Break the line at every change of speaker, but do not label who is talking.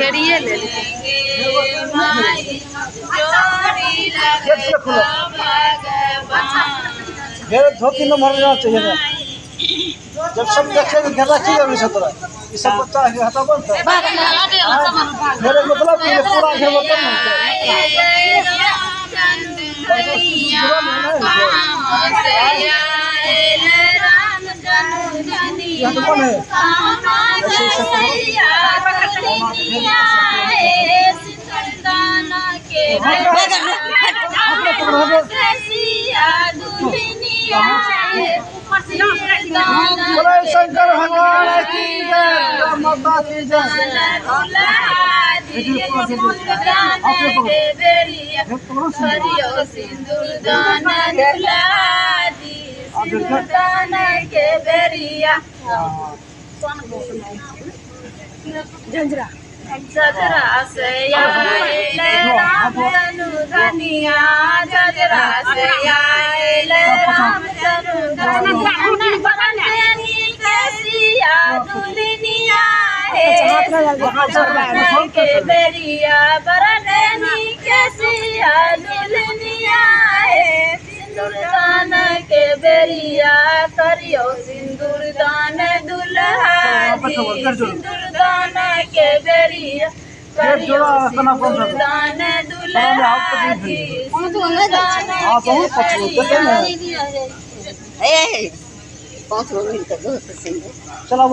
घेरिए ले
धोती न मर जाना चाहिए ना। जब सब देखेंगे घेरा चाहिए अभी सतरा ये सब बच्चा हटा बनता है मेरे मतलब कि पूरा घेर बता शंकर भगवान की जय माता की जय
झंझरा जजरा से आए राम तनु धनिया जजरा से आए राम तनु धनिया कैसिया दुल्हनिया है के बेरिया बरनी कैसिया दुल्हनिया है सिंदूरदान के बेरिया करियो सिंदूरदान दुल्हा सिंदूरदान के बेरिया करियो सिंदूरदान दुल्हा
पाँच लोग मिलकर बहुत पसंद है।
चला